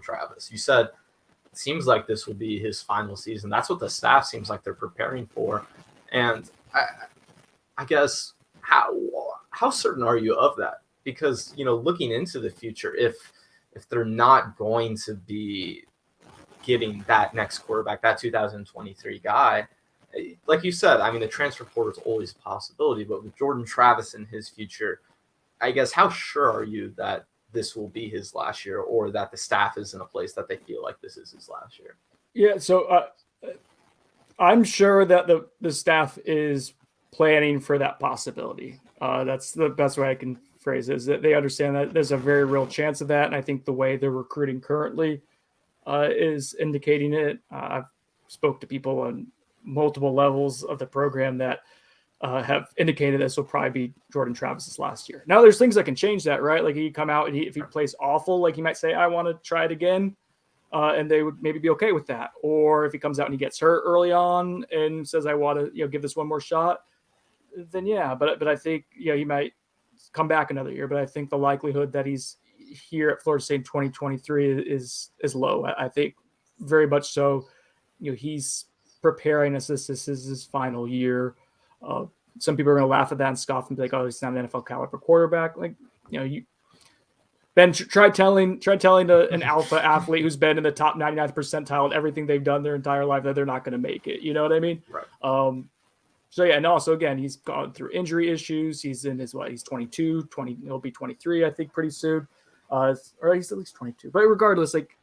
Travis. You said it seems like this will be his final season. That's what the staff seems like they're preparing for. And I guess how certain are you of that? Because, looking into the future, if they're not going to be getting that next quarterback, that 2023 guy, like you said, I mean, the transfer portal is always a possibility, but with Jordan Travis in his future, I guess how sure are you that this will be his last year, or that the staff is in a place that they feel like this is his last year? Yeah, so I'm sure that the staff is planning for that possibility. That's the best way I can phrase it, is that they understand that there's a very real chance of that. And I think the way they're recruiting currently is indicating it. I've spoke to people on multiple levels of the program that have indicated this will probably be Jordan Travis's last year. Now, there's things that can change that, right? Like he come out and if he plays awful, like he might say, I want to try it again. And they would maybe be okay with that. Or if he comes out and he gets hurt early on and says, I want to, give this one more shot, then yeah. But I think, he might come back another year. But I think the likelihood that he's here at Florida State in 2023 is low. I think very much so. He's preparing as this is his final year. Some people are going to laugh at that and scoff and be like, oh, he's not an NFL caliber quarterback. Like, Ben, try telling an alpha athlete who's been in the top 99th percentile and everything they've done their entire life that they're not going to make it. You know what I mean? Right. So yeah, and also again, he's gone through injury issues. He's in his he's 22, he'll be 23, I think, pretty soon. Or he's at least 22. But regardless, like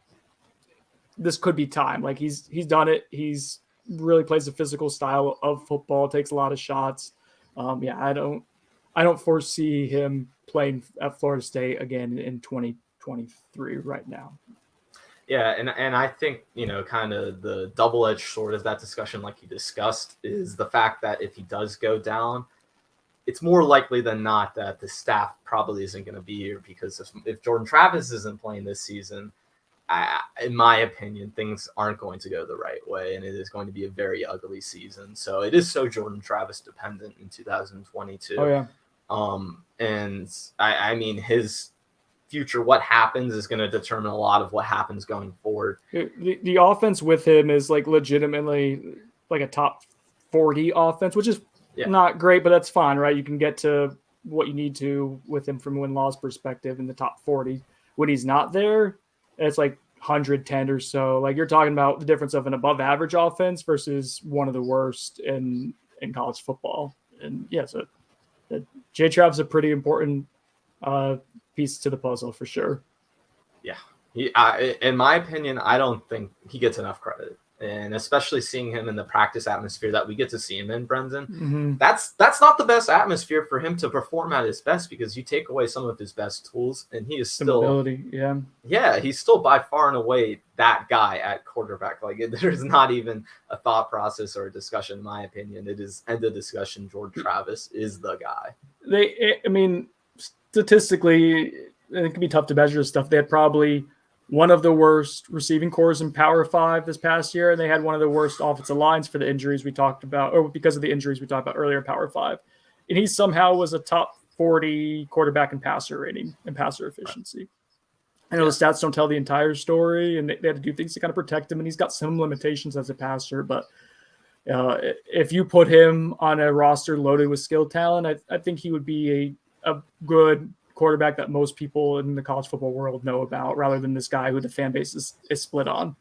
this could be time. Like he's done it. He's really plays a physical style of football, takes a lot of shots. I don't foresee him playing at Florida State again in 2023 right now. Yeah, and I think, kind of the double-edged sword of that discussion, like you discussed, is the fact that if he does go down, it's more likely than not that the staff probably isn't going to be here, because if Jordan Travis isn't playing this season, in my opinion, things aren't going to go the right way, and it is going to be a very ugly season. So it is so Jordan Travis dependent in 2022. Oh, yeah. And I mean, his future, what happens is going to determine a lot of what happens going forward. The offense with him is like legitimately like a top 40 offense, which is not great, but that's fine, right? You can get to what you need to with him from win-loss perspective in the top 40. When he's not there, it's like 110 or so. Like you're talking about the difference of an above average offense versus one of the worst in college football. And yeah, so J. Trav's a pretty important piece to the puzzle for sure. Yeah. In my opinion, I don't think he gets enough credit. And especially seeing him in the practice atmosphere that we get to see him in, Brendan, that's not the best atmosphere for him to perform at his best, because you take away some of his best tools, and he is still he's still by far and away that guy at quarterback. Like there's not even a thought process or a discussion, in my opinion. It is end of discussion. Jordan Travis is the guy. Statistically, it can be tough to measure this stuff. They had probably one of the worst receiving cores in Power 5 this past year, and they had one of the worst offensive lines for the injuries we talked about, or because of the injuries we talked about earlier in Power 5. And he somehow was a top 40 quarterback in passer rating and passer efficiency. I know the stats don't tell the entire story, and they had to do things to kind of protect him, and he's got some limitations as a passer, but if you put him on a roster loaded with skill talent, I think he would be a good quarterback that most people in the college football world know about, rather than this guy who the fan base is split on.